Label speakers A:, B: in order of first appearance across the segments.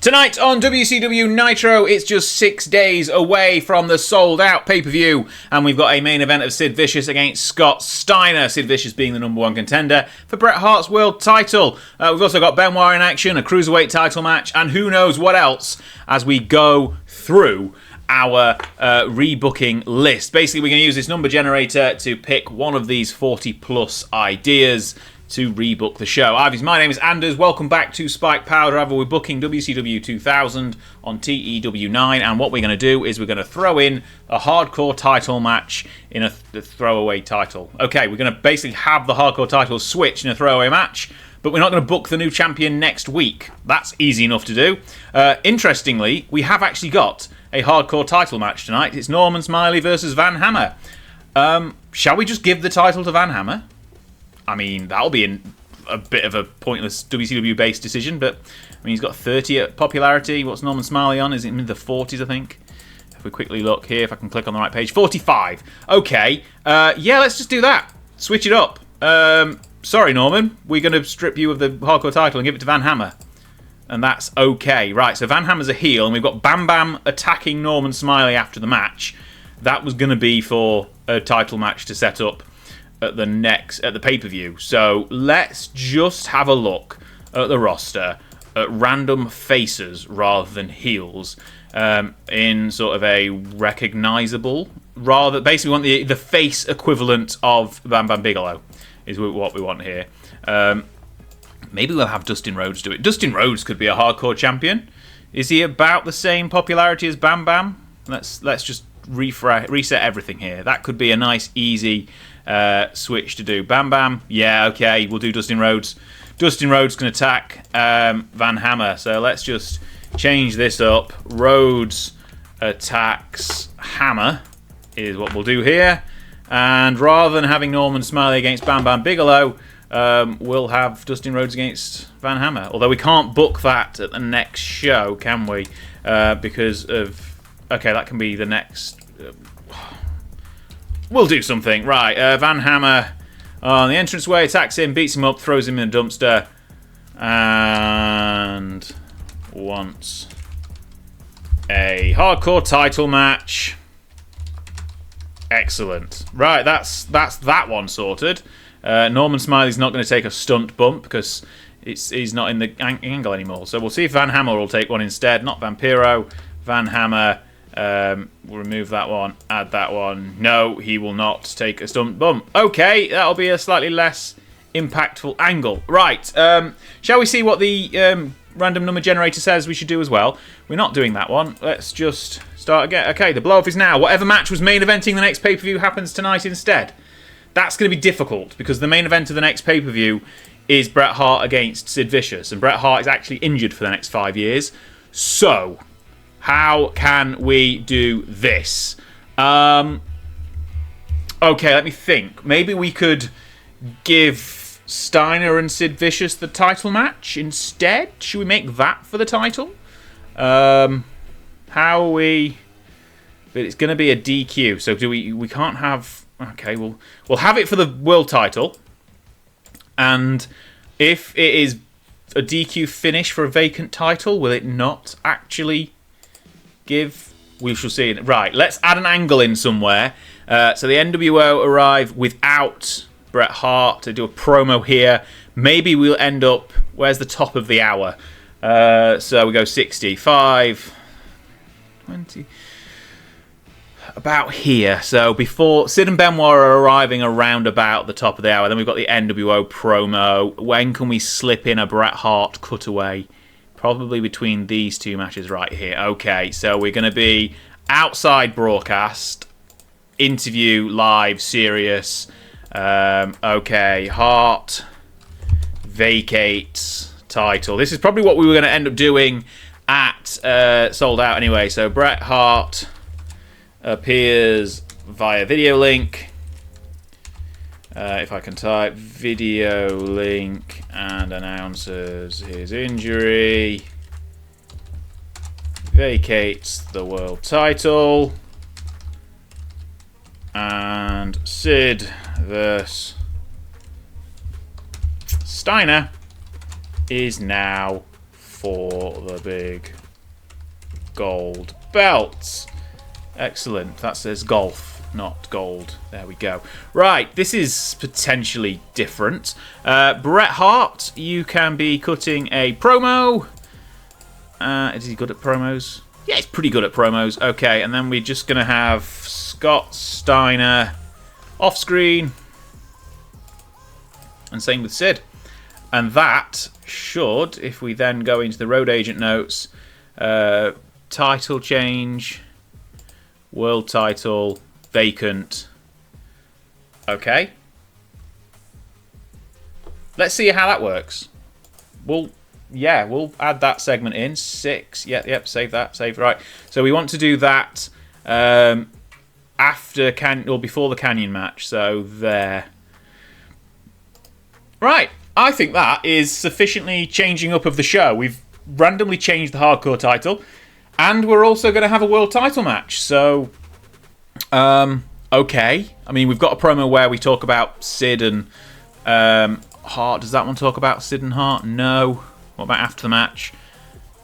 A: Tonight on WCW Nitro, it's just 6 days away from the sold-out pay-per-view, and we've got a main event of Sid Vicious against Scott Steiner, Sid Vicious being the #1 contender for Bret Hart's world title. We've also got Benoit in action, a cruiserweight title match, and who knows what else as we go through our rebooking list. Basically, we're going to use this number generator to pick one of these 40-plus ideas to rebook the show. My name is Anders. Welcome back to Spike Powder. We're booking WCW 2000 on TEW 9, and what we're going to do is we're going to throw in a hardcore title match in a throwaway title. Okay, we're going to basically have the hardcore title switch in a throwaway match, but we're not going to book the new champion next week. That's easy enough to do. Interestingly, we have actually got a hardcore title match tonight. It's Norman Smiley versus Van Hammer. Shall we just give the title to Van Hammer? I mean, that'll be a bit of a pointless WCW-based decision, but I mean, he's got 30 at popularity. What's Norman Smiley on? Is it in the 40s, I think? If we quickly look here, if I can click on the right page. 45. Okay. Yeah, let's just do that. Switch it up. Sorry, Norman. We're going to strip you of the hardcore title and give it to Van Hammer. And that's okay. Right, so Van Hammer's a heel, and we've got Bam Bam attacking Norman Smiley after the match. That was going to be for a title match to set up at the pay-per-view. So let's just have a look at the roster at random faces rather than heels, in sort of a recognisable, basically we want the face equivalent of Bam Bam Bigelow is what we want here. Maybe we'll have Dustin Rhodes do it. Dustin Rhodes could be a hardcore champion. Is he about the same popularity as Bam Bam? Let's just reset everything here. That could be a nice, easy switch to do. Bam Bam, yeah, okay, we'll do Dustin Rhodes. Dustin Rhodes can attack Van Hammer, so let's just change this up. Rhodes attacks Hammer is what we'll do here, and rather than having Norman Smiley against Bam Bam Bigelow, we'll have Dustin Rhodes against Van Hammer, although we can't book that at the next show, can we? Because of, okay, that can be the next. We'll do something. Right, Van Hammer on the entranceway, attacks him, beats him up, throws him in a dumpster, and wants a hardcore title match. Excellent. Right, that's that one sorted. Norman Smiley's not going to take a stunt bump because he's not in the angle anymore. So we'll see if Van Hammer will take one instead. Not Vampiro. Van Hammer. We'll remove that one, add that one. No, he will not take a stunt bump. Okay, that'll be a slightly less impactful angle. Right, shall we see what the random number generator says we should do as well? We're not doing that one. Let's just start again. Okay, the blow-off is now. Whatever match was main eventing the next pay-per-view happens tonight instead. That's going to be difficult because the main event of the next pay-per-view is Bret Hart against Sid Vicious, and Bret Hart is actually injured for the next 5 years. So how can we do this? Okay, let me think. Maybe we could give Steiner and Sid Vicious the title match instead. Should we make that for the title? How are we? But it's going to be a DQ. So do we can't have. Okay, we'll have it for the world title. And if it is a DQ finish for a vacant title, will it not actually give? We shall see. Right, let's add an angle in somewhere. So the NWO arrive without Bret Hart to do a promo here. Maybe we'll end up. Where's the top of the hour? So we go 65, 20. About here. So before Sid and Benoit are arriving around about the top of the hour, then we've got the NWO promo. When can we slip in a Bret Hart cutaway? Probably between these two matches right here. Okay, so we're going to be outside broadcast, interview, live, serious. Okay, Hart vacates title. This is probably what we were going to end up doing at Sold Out anyway. So Bret Hart appears via video link. If I can type video link and announces his injury, vacates the world title, and Sid versus Steiner is now for the big gold belts. Excellent. That says golf, not gold. There we go. Right, this is potentially different. Bret Hart, you can be cutting a promo. Is he good at promos? Yeah, he's pretty good at promos. Okay, and then we're just going to have Scott Steiner off screen. And same with Sid. And that should, if we then go into the road agent notes, title change, world title, vacant. Okay. Let's see how that works. We'll add that segment in. 6. Yep, save that. Save, right. So we want to do that after or before the Canyon match. So there. Right. I think that is sufficiently changing up of the show. We've randomly changed the hardcore title, and we're also going to have a world title match. So, okay. I mean, we've got a promo where we talk about Sid and Hart. Does that one talk about Sid and Hart? No. What about after the match?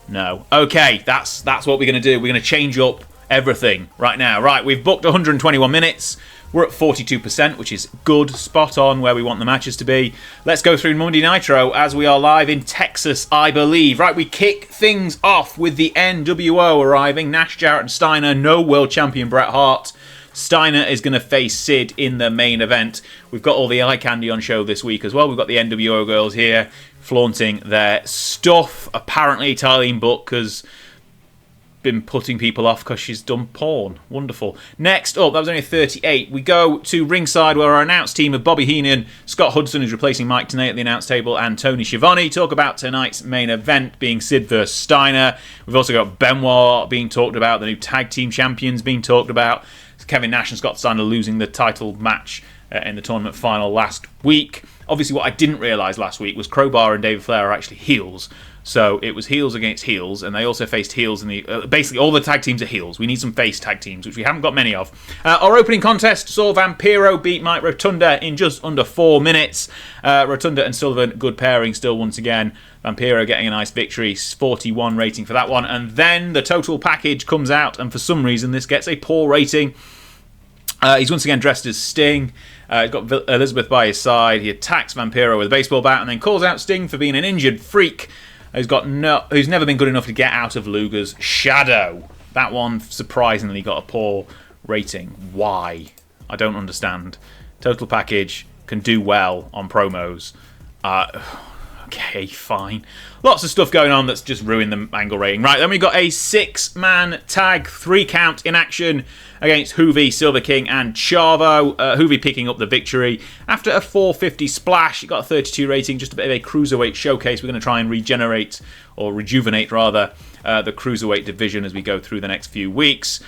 A: No. Okay, that's what we're going to do. We're going to change up everything right now. Right, we've booked 121 minutes. We're at 42%, which is good, spot on where we want the matches to be. Let's go through Monday Nitro as we are live in Texas, I believe. Right, we kick things off with the NWO arriving. Nash, Jarrett and Steiner, no world champion Bret Hart. Steiner is going to face Sid in the main event. We've got all the eye candy on show this week as well. We've got the NWO girls here flaunting their stuff. Apparently, Tylene Book has been putting people off because she's done porn. Wonderful. Next up, that was only 38. We go to ringside where our announced team of Bobby Heenan, Scott Hudson, who's replacing Mike Tenay at the announce table, and Tony Schiavone talk about tonight's main event being Sid vs Steiner. We've also got Benoit being talked about, the new tag team champions being talked about. Kevin Nash and Scott Steiner losing the title match in the tournament final last week. Obviously, what I didn't realise last week was Crowbar and David Flair are actually heels. So it was heels against heels, and they also faced heels in the... basically, all the tag teams are heels. We need some face tag teams, which we haven't got many of. Our opening contest saw Vampiro beat Mike Rotunda in just under 4 minutes. Rotunda and Sullivan, good pairing still once again. Vampiro getting a nice victory, 41 rating for that one. And then the total package comes out, and for some reason this gets a poor rating. He's once again dressed as Sting. He's got Elizabeth by his side. He attacks Vampiro with a baseball bat and then calls out Sting for being an injured freak who's never been good enough to get out of Luger's shadow. That one surprisingly got a poor rating. Why? I don't understand. Total package can do well on promos. Okay, fine. Lots of stuff going on that's just ruined the angle rating. Right, then we got a 6-man tag 3 count in action against Hoovy, Silver King and Chavo. Hoovy picking up the victory after a 450 splash. It got a 32 rating, just a bit of a cruiserweight showcase. We're going to try and rejuvenate the cruiserweight division as we go through the next few weeks.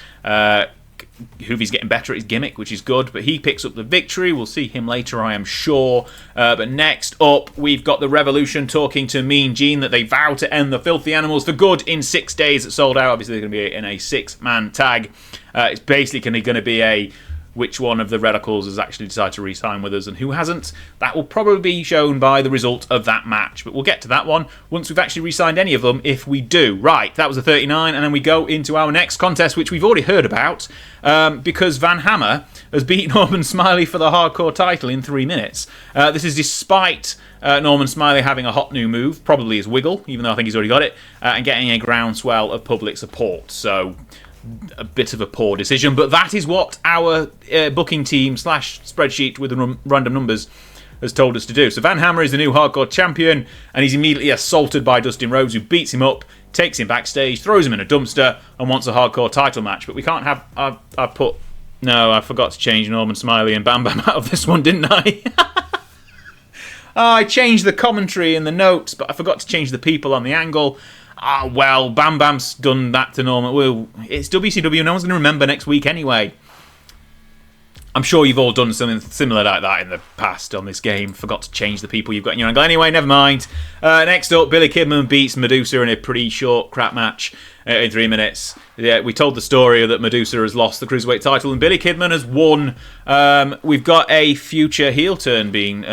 A: Hoovy's getting better at his gimmick, which is good, but he picks up the victory. We'll see him later, I am sure. But next up, we've got the Revolution talking to Mean Gene that they vow to end the Filthy Animals for good in 6 days. It sold out. Obviously, they're going to be in a 6-man tag. It's basically going to be a which one of the Radicals has actually decided to re-sign with us and who hasn't. That will probably be shown by the result of that match, but we'll get to that one once we've actually re-signed any of them, if we do. Right, that was a 39, and then we go into our next contest, which we've already heard about, because Van Hammer has beat Norman Smiley for the hardcore title in 3 minutes. This is despite Norman Smiley having a hot new move, probably his Wiggle, even though I think he's already got it, and getting a groundswell of public support. So a bit of a poor decision, but that is what our booking team / spreadsheet with the random numbers has told us to do. So Van Hammer is the new hardcore champion, and he's immediately assaulted by Dustin Rhodes, who beats him up, takes him backstage, throws him in a dumpster, and wants a hardcore title match. But we can't have... I forgot to change Norman Smiley and Bam Bam out of this one, didn't I? I changed the commentary in the notes, but I forgot to change the people on the angle. Well, Bam Bam's done that to Norman. Well, it's WCW. No one's going to remember next week anyway. I'm sure you've all done something similar like that in the past on this game. Forgot to change the people you've got in your angle. Anyway, never mind. Next up, Billy Kidman beats Medusa in a pretty short crap match in 3 minutes. Yeah, we told the story that Medusa has lost the Cruiserweight title and Billy Kidman has won. We've got a future heel turn being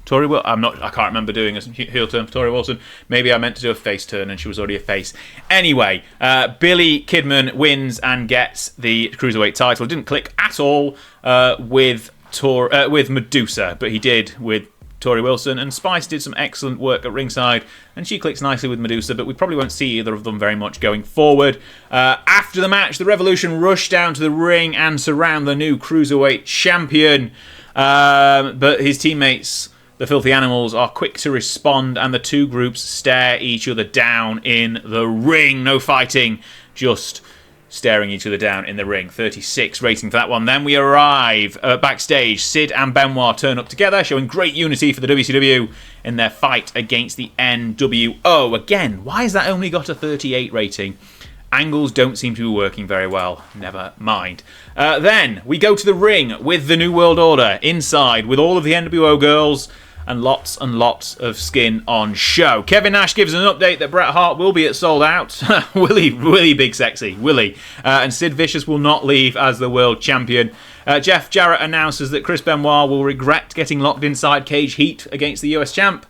A: Tori Wilson. I can't remember doing a heel turn for Tori Wilson. Maybe I meant to do a face turn and she was already a face. Anyway, Billy Kidman wins and gets the Cruiserweight title. Didn't click at all with Medusa, but he did with Tori Wilson, and Spice did some excellent work at ringside, and she clicks nicely with Medusa, but we probably won't see either of them very much going forward. After the match, the Revolution rush down to the ring and surround the new Cruiserweight champion, but his teammates, the Filthy Animals, are quick to respond, and the two groups stare each other down in the ring. No fighting, just staring each other down in the ring. 36 rating for that one. Then we arrive backstage. Sid and Benoit turn up together, showing great unity for the WCW in their fight against the NWO. Again, why has that only got a 38 rating? Angles don't seem to be working very well. Never mind. Then we go to the ring with the New World Order inside with all of the NWO girls and lots of skin on show. Kevin Nash gives an update that Bret Hart will be at Sold Out. Willie Big Sexy. Willie. And Sid Vicious will not leave as the world champion. Jeff Jarrett announces that Chris Benoit will regret getting locked inside cage heat against the US champ.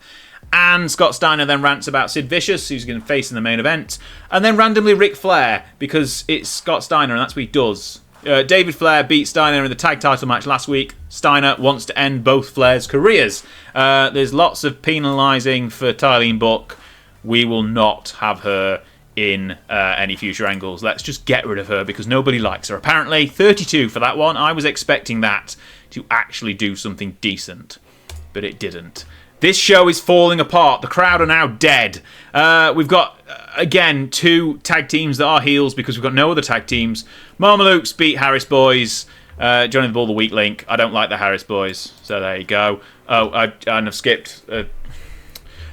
A: And Scott Steiner then rants about Sid Vicious, who's going to face in the main event. And then randomly Ric Flair, because it's Scott Steiner and that's what he does. David Flair beat Steiner in the tag title match last week. Steiner wants to end both Flair's careers. There's lots of penalising for Tylene Buck. We will not have her in any future angles. Let's just get rid of her because nobody likes her. Apparently, 32 for that one. I was expecting that to actually do something decent, but it didn't. This show is falling apart. The crowd are now dead. We've got, again, two tag teams that are heels because we've got no other tag teams. Marmalukes beat Harris Boys. Johnny the Bull, the weak link. I don't like the Harris Boys, so there you go. Oh, and I've skipped.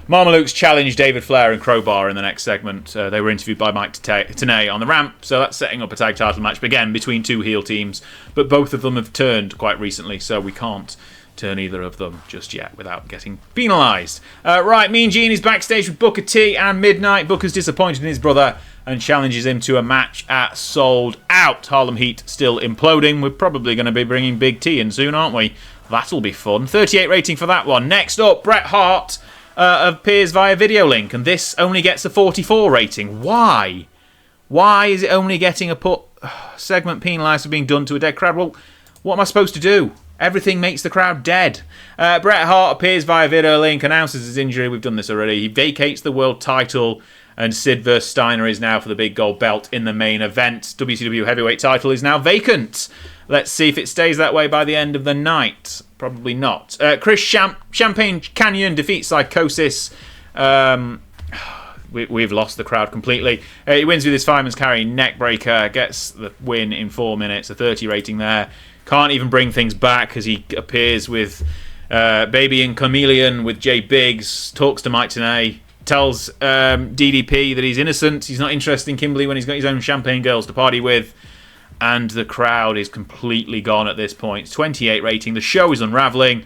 A: Marmalukes challenged David Flair and Crowbar in the next segment. They were interviewed by Mike Tenay on the ramp, so that's setting up a tag title match, but again, between two heel teams. But both of them have turned quite recently, so we can't turn either of them just yet without getting penalised. Right, Mean Gene is backstage with Booker T and Midnight. Booker's disappointed in his brother and challenges him to a match at Sold Out. Harlem Heat still imploding. We're probably going to be bringing Big T in soon, aren't we? That'll be fun. 38 rating for that one. Next up, Bret Hart appears via video link, and this only gets a 44 rating. Why? Why is it only getting a segment penalised for being done to a dead crowd? Well, what am I supposed to do? Everything makes the crowd dead. Bret Hart appears via video link, announces his injury. We've done this already. He vacates the world title, and Sid vs. Steiner is now for the big gold belt in the main event. WCW heavyweight title is now vacant. Let's see if it stays that way by the end of the night. Probably not. Chris Champagne Canyon defeats Psychosis. We've lost the crowd completely. He wins with his fireman's carry neck breaker. Gets the win in 4 minutes. A 30 rating there. Can't even bring things back as he appears with Baby and Chameleon with Jay Biggs. Talks to Mike Tenay. Tells DDP that he's innocent. He's not interested in Kimberly when he's got his own champagne girls to party with. And the crowd is completely gone at this point. 28 rating. The show is unravelling.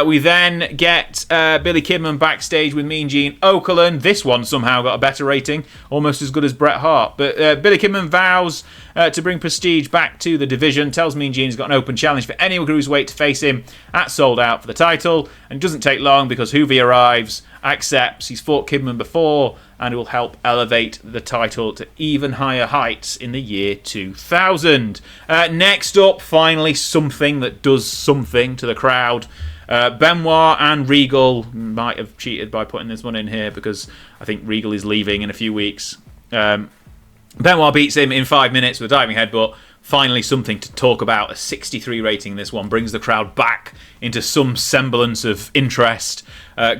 A: We then get Billy Kidman backstage with Mean Gene Okerlund. This one somehow got a better rating, almost as good as Bret Hart. But Billy Kidman vows to bring prestige back to the division, tells Mean Gene he's got an open challenge for any cruiserweight to face him at Sold Out for the title. And it doesn't take long because Hoovy arrives, accepts, he's fought Kidman before, and it will help elevate the title to even higher heights in the year 2000. Next up, finally, something that does something to the crowd. Benoit and Regal might have cheated by putting this one in here because I think Regal is leaving in a few weeks. Benoit beats him in 5 minutes with a diving headbutt. Finally, something to talk about. A 63 rating. This one brings the crowd back into some semblance of interest.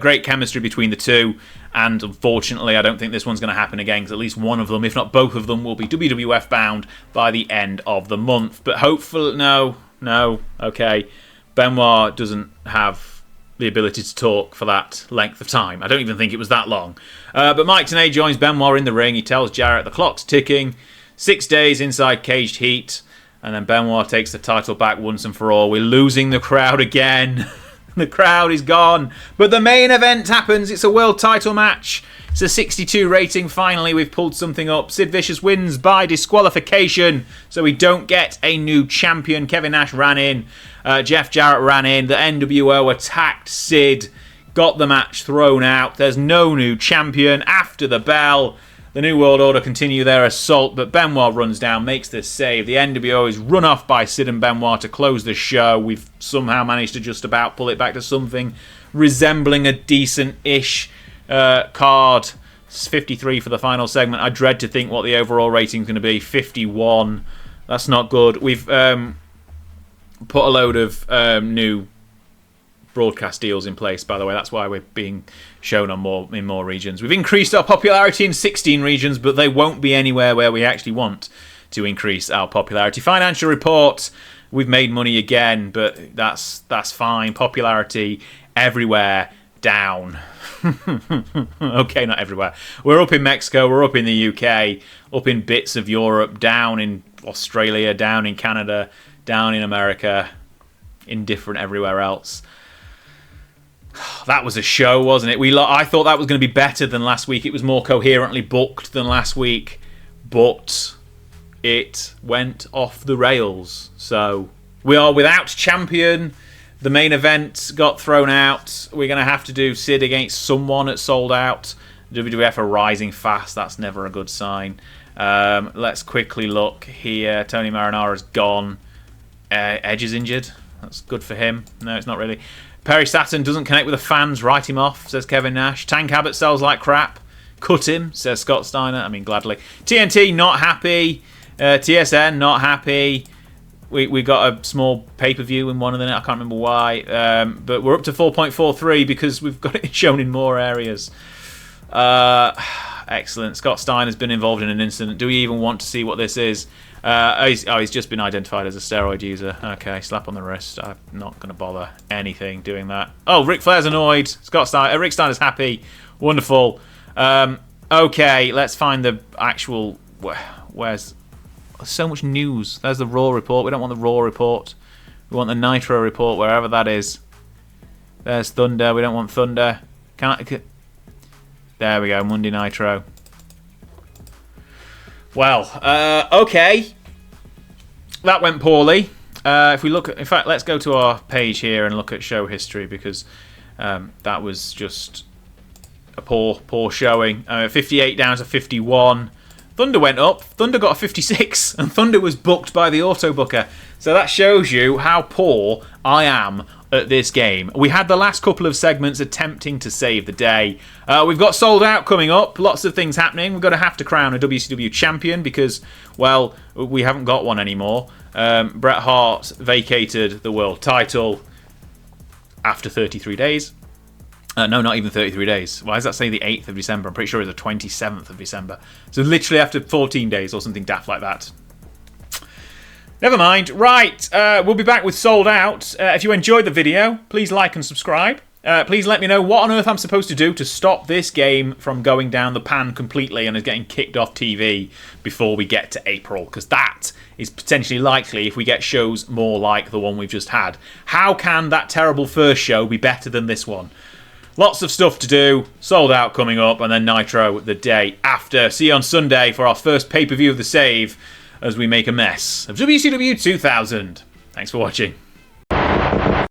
A: Great chemistry between the two. And unfortunately, I don't think this one's going to happen again because at least one of them, if not both of them, will be WWF bound by the end of the month. But hopefully, no, okay. Benoit doesn't have the ability to talk for that length of time. I don't even think it was that long. But Mike Tenay joins Benoit in the ring. He tells Jarrett the clock's ticking. 6 days inside caged heat. And then Benoit takes the title back once and for all. We're losing the crowd again. The crowd is gone. But the main event happens. It's a world title match. It's a 62 rating. Finally, we've pulled something up. Sid Vicious wins by disqualification. So we don't get a new champion. Kevin Nash ran in. Jeff Jarrett ran in. The NWO attacked Sid. got the match thrown out. There's no new champion. After the bell, the New World Order continue their assault, but Benoit runs down, makes the save. The NWO is run off by Sid and Benoit to close the show. We've somehow managed to just about pull it back to something resembling a decent-ish card. It's 53 for the final segment. I dread to think what the overall rating is going to be. 51. That's not good. We've put a load of new broadcast deals in place, by the way. That's why we're being shown on in more regions. We've increased our popularity in 16 regions, but they won't be anywhere where we actually want to increase our popularity. Financial report, we've made money again, but that's fine. Popularity everywhere down. Okay, not everywhere. We're up in Mexico, we're up in the UK, up in bits of Europe, down in Australia, down in Canada, down in America, indifferent everywhere else. That was a show, wasn't it? I thought that was going to be better than last week. It was more coherently booked than last week, but it went off the rails. So we are without champion. The main event got thrown out. We're going to have to do Sid against someone at Sold Out. WWF are rising fast. That's never a good sign. Let's quickly look here. Tony Marinara's gone. Edge is injured. That's good for him. No, it's not really. Perry Saturn doesn't connect with the fans. Write him off, says Kevin Nash. Tank Abbott sells like crap. Cut him, says Scott Steiner. I mean, gladly. TNT, not happy. TSN, not happy. We got a small pay-per-view in one of them. I can't remember why. But we're up to 4.43 because we've got it shown in more areas. Excellent. Scott Steiner's been involved in an incident. Do we even want to see what this is? He's just been identified as a steroid user. Okay, slap on the wrist. I'm not going to bother anything doing that. Oh, Ric Flair's annoyed. Rick Steiner's happy. Wonderful. Okay, let's find the actual... Where's... So much news. There's the Raw report. We don't want the Raw report. We want the Nitro report, wherever that is. There's Thunder. We don't want Thunder. There we go, Monday Nitro. Well, okay. That went poorly. If we look at... In fact, let's go to our page here and look at show history, because that was just a poor showing. 58 down to 51. Thunder went up. Thunder got a 56, and Thunder was booked by the auto booker. So that shows you how poor I am at this game. We had the last couple of segments attempting to save the day. We've got Sold Out coming up. Lots of things happening. We're going to have to crown a WCW champion because, well, we haven't got one anymore. Bret Hart vacated the world title after 33 days. No, not even 33 days. Why does that say the 8th of December? I'm pretty sure it's the 27th of December. So literally after 14 days or something daft like that. Never mind. Right, we'll be back with Sold Out. If you enjoyed the video, please like and subscribe. Please let me know what on earth I'm supposed to do to stop this game from going down the pan completely and is getting kicked off TV before we get to April, because that is potentially likely if we get shows more like the one we've just had. How can that terrible first show be better than this one? Lots of stuff to do. Sold Out coming up, and then Nitro the day after. See you on Sunday for our first pay-per-view of the save as we make a mess of WCW 2000. Thanks for watching.